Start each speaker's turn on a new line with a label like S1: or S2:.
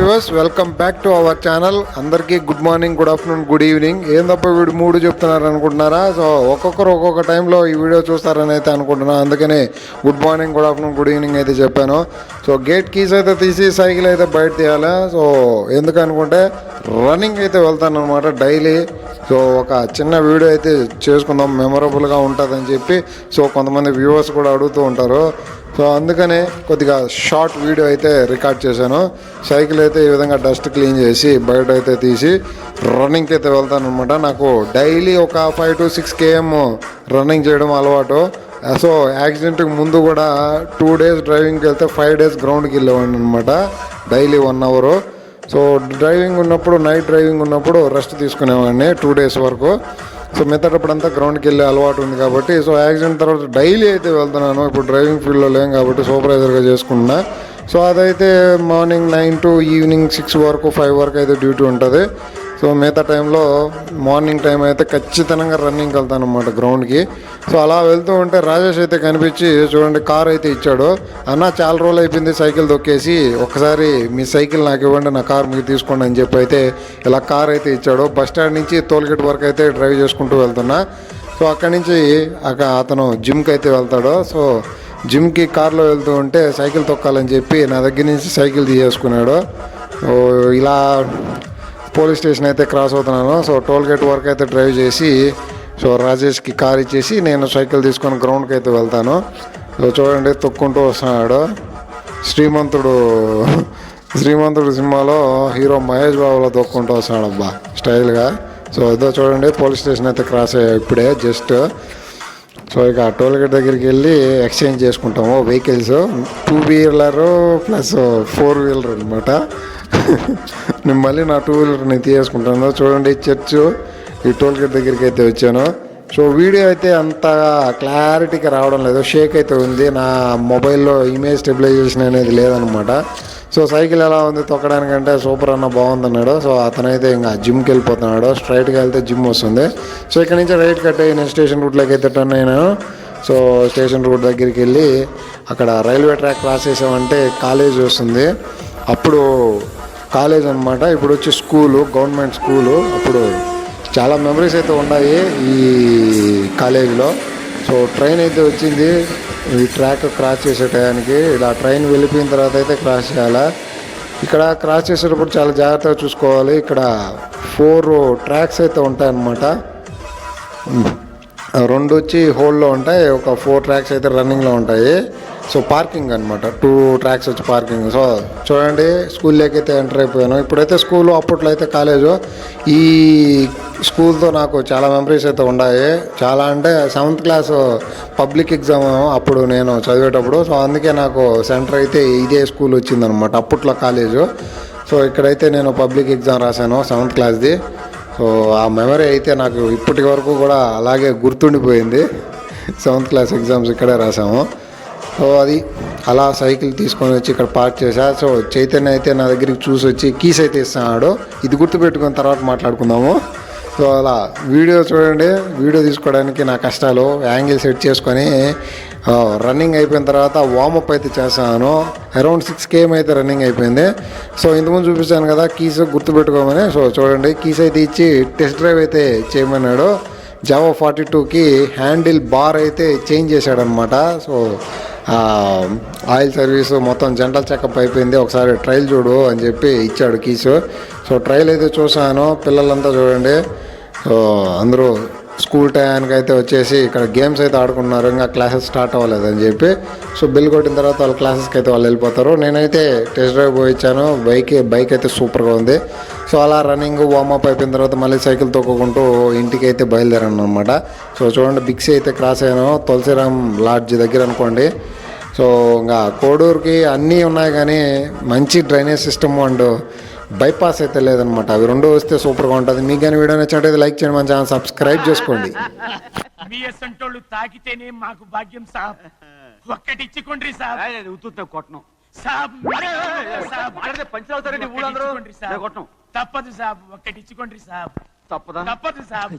S1: Viewers, welcome back to our channel. అందరికీ good morning, good afternoon, good evening. ఏందప్ప వీడు 3 చెప్తున్నారు అనుకుంటున్నారా? సో ఒక్కొక్కరు ఒక్కొక్క టైంలో ఈ వీడియో చూస్తారని అయితే అనుకుంటున్నాను. అందుకని good morning, good afternoon, good evening అయితే చెప్పాను. సో గేట్ కీస్ అయితే తీసి సైకిల్ అయితే బయట తీయాలి. సో ఎందుకనుకుంటే రన్నింగ్ అయితే వెళ్తాను అనమాట డైలీ. సో ఒక చిన్న వీడియో అయితే చేసుకుందాం, మెమొరబుల్గా ఉంటుందని చెప్పి. సో కొంతమంది వ్యూవర్స్ కూడా అడుగుతూ ఉంటారు. సో అందుకనే కొద్దిగా షార్ట్ వీడియో అయితే రికార్డ్ చేశాను. సైకిల్ అయితే ఈ విధంగా డస్ట్ క్లీన్ చేసి బయట అయితే తీసి రన్నింగ్కి అయితే వెళ్తాను అనమాట. నాకు డైలీ ఒక 5 to 6 km రన్నింగ్ చేయడం అలవాటు. సో యాక్సిడెంట్కి ముందు కూడా 2 days డ్రైవింగ్కి వెళ్తే 5 days గ్రౌండ్కి వెళ్ళేవాడిని అనమాట, డైలీ 1 hour. సో డ్రైవింగ్ ఉన్నప్పుడు, నైట్ డ్రైవింగ్ ఉన్నప్పుడు రెస్ట్ తీసుకునేవాడిని 2 days వరకు. సో మిగతాటప్పుడంతా గ్రౌండ్కి వెళ్ళే అలవాటు ఉంది కాబట్టి, సో యాక్సిడెంట్ తర్వాత డైలీ అయితే వెళ్తున్నాను. ఇప్పుడు డ్రైవింగ్ ఫీల్డ్లో లేం కాబట్టి సూపర్వైజర్గా చేసుకుంటున్నా. సో అదైతే మార్నింగ్ 9 to ఈవినింగ్ 6 వరకు, 5 వరకు అయితే డ్యూటీ ఉంటుంది. సో మిగతా టైంలో మార్నింగ్ టైం అయితే ఖచ్చితంగా రన్నింగ్కి వెళ్తాను అనమాట గ్రౌండ్కి. సో అలా వెళ్తూ ఉంటే రాజేష్ అయితే కనిపించి, చూడండి కార్ అయితే ఇచ్చాడు. అన్న చాలా రోజులు అయిపోయింది సైకిల్ దొక్కేసి, ఒకసారి మీ సైకిల్ నాకు ఇవ్వండి, నా కార్ మీరు తీసుకోండి అని చెప్పి అయితే ఇలా కార్ అయితే ఇచ్చాడు. బస్ స్టాండ్ నుంచి టోల్గేట్ వరకు అయితే డ్రైవ్ చేసుకుంటూ వెళ్తున్నా. సో అక్కడి నుంచి అతను జిమ్కి అయితే వెళ్తాడు. సో జిమ్కి కార్లో వెళ్తూ ఉంటే సైకిల్ తొక్కాలని చెప్పి నా దగ్గర నుంచి సైకిల్ తీసేసుకున్నాడు. ఇలా పోలీస్ స్టేషన్ అయితే క్రాస్ అవుతున్నాను. సో టోల్గేట్ వరకు అయితే డ్రైవ్ చేసి, సో రాజేష్కి కార్ ఇచ్చేసి నేను సైకిల్ తీసుకొని గ్రౌండ్కి అయితే వెళ్తాను. సో చూడండి తొక్కుంటూ వస్తున్నాడు. శ్రీమంతుడు సినిమాలో హీరో మహేష్ బాబులో తొక్కుంటూ వస్తున్నాడు అబ్బా స్టైల్గా. సో ఏదో చూడండి పోలీస్ స్టేషన్ అయితే క్రాస్ అయ్యాయి ఇప్పుడే జస్ట్. సో ఇక టోల్గేట్ దగ్గరికి వెళ్ళి ఎక్స్చేంజ్ చేసుకుంటాము వెహికల్స్, 2-wheeler ప్లస్ 4-wheeler అనమాట. నేను మళ్ళీ నా 2-wheelerని తీసుకుంటాను. చూడండి చర్చ్ ఈ టోల్గేట్ దగ్గరికి అయితే వచ్చాను. సో వీడియో అయితే అంత క్లారిటీగా రావడం లేదు, షేక్ అయితే ఉంది. నా మొబైల్లో ఇమేజ్ స్టెబిలైజేషన్ అనేది లేదనమాట. సో సైకిల్ ఎలా ఉంది తొక్కడానికంటే సూపర్ అన్న బాగుందన్నాడు. సో అతనైతే ఇంకా జిమ్కి వెళ్ళిపోతున్నాడు. స్ట్రైట్గా వెళ్తే జిమ్ వస్తుంది. సో ఇక్కడ నుంచి రైట్ కట్ అయ్యి నేను స్టేషన్ రూట్లోకి అయితే టర్న్ అయినాను. సో స్టేషన్ రూట్ దగ్గరికి వెళ్ళి అక్కడ రైల్వే ట్రాక్ క్రాస్ చేసామంటే కాలేజ్ వస్తుంది. అప్పుడు కాలేజ్ అనమాట, ఇప్పుడు వచ్చి స్కూలు, గవర్నమెంట్ స్కూలు. అప్పుడు చాలా మెమరీస్ అయితే ఉన్నాయి ఈ కాలేజీలో. సో ట్రైన్ అయితే వచ్చింది ఈ ట్రాక్ క్రాస్ చేసే టయానికి. ఇలా ట్రైన్ వెళ్ళిపోయిన తర్వాత అయితే క్రాస్ చేయాలి. ఇక్కడ క్రాస్ చేసేటప్పుడు చాలా జాగ్రత్తగా చూసుకోవాలి. ఇక్కడ 4 tracks అయితే ఉంటాయన్నమాట. 2 వచ్చి హోల్డ్లో ఉంటాయి, ఒక 4 tracks అయితే రన్నింగ్లో ఉంటాయి. సో పార్కింగ్ అనమాట, 2 tracks వచ్చి పార్కింగ్. సో చూడండి స్కూల్లోకి అయితే ఎంటర్ అయిపోయాను. ఇప్పుడైతే స్కూలు, అప్పట్లో అయితే కాలేజు. ఈ స్కూల్తో నాకు చాలా మెమరీస్ అయితే ఉన్నాయి. చాలా అంటే 7th class పబ్లిక్ ఎగ్జామ్ అప్పుడు నేను చదివేటప్పుడు. సో అందుకే నాకు సెంటర్ అయితే ఇదే స్కూల్ వచ్చిందనమాట, అప్పట్లో కాలేజు. సో ఇక్కడైతే నేను పబ్లిక్ ఎగ్జామ్ రాశాను 7th classది. సో ఆ మెమరీ అయితే నాకు ఇప్పటి వరకు కూడా అలాగే గుర్తుండిపోయింది. 7th class ఎగ్జామ్స్ ఇక్కడే రాసాము. సో అది అలా సైకిల్ తీసుకొని వచ్చి ఇక్కడ పార్క్ చేశా. సో చైతన్య అయితే నా దగ్గరికి చూసి వచ్చి కీస్ అయితే ఇస్తున్నాడు. ఇది గుర్తుపెట్టుకున్న తర్వాత మాట్లాడుకుందాము. సో అలా వీడియో చూడండి. వీడియో తీసుకోవడానికి నా కష్టాలు, యాంగిల్ సెట్ చేసుకొని రన్నింగ్ అయిపోయిన తర్వాత వార్మప్ అయితే చేస్తాను. అరౌండ్ 6 km అయితే రన్నింగ్ అయిపోయింది. సో ఇంతకుముందు చూపించాను కదా కీస్ గుర్తుపెట్టుకోమని. సో చూడండి కీస్ అయితే ఇచ్చి టెస్ట్ డ్రైవ్ అయితే చేయమన్నాడు. జావా 42కి హ్యాండిల్ బార్ అయితే చేంజ్ చేశాడనమాట. సో ఆయిల్ సర్వీస్ మొత్తం జనరల్ చెకప్ అయిపోయింది, ఒకసారి ట్రయల్ చూడు అని చెప్పి ఇచ్చాడు కీసు. సో ట్రయల్ అయితే చూసాను. పిల్లలంతా చూడండి, సో అందరూ స్కూల్ టైంకి అయితే వచ్చేసి ఇక్కడ గేమ్స్ అయితే ఆడుకున్నారు. ఇంకా క్లాసెస్ స్టార్ట్ అవ్వలేదని చెప్పి. సో బిల్ కొట్టిన తర్వాత వాళ్ళ క్లాసెస్కి అయితే వాళ్ళు వెళ్ళిపోతారు. నేనైతే టెస్ట్ డ్రైవ్ పోయి ఇచ్చాను. బైక్ అయితే సూపర్గా ఉంది. సో అలా రన్నింగ్ వార్మప్ అయిపోయిన తర్వాత మళ్ళీ సైకిల్ తొక్కుకుంటూ ఇంటికి అయితే బయలుదేరాను అనమాట. సో చూడండి బిక్సీ అయితే క్రాస్ అయ్యాను, తులసిరామ్ లాడ్జ్ దగ్గర అనుకోండి. సో ఇంకా కోడూరుకి అన్నీ ఉన్నాయి కానీ మంచి డ్రైనేజ్ సిస్టమ్ అండ్ బైపాస్ అయితే లేదనమాట. అవి 2 వస్తే సూపర్గా ఉంటుంది. మీకు కానీ వీడియో నచ్చినట్టయితే లైక్ చేయండి, మన ఛానల్ సబ్స్క్రైబ్ చేసుకోండి.
S2: మీ అసంటోళ్ళు తాకితేనే మాకు భాగ్యం సాబ్. ఒక్కటిచ్చుకోండి సాబ్.
S3: కొట్టను
S2: సాబ్
S3: పంచవుతారండి ఊళ్ళందరూ.
S2: తప్పదు సాబ్, ఒక్కటిచ్చుకోండి సాబ్.
S3: తప్పదా?
S2: తప్పదు సాబ్.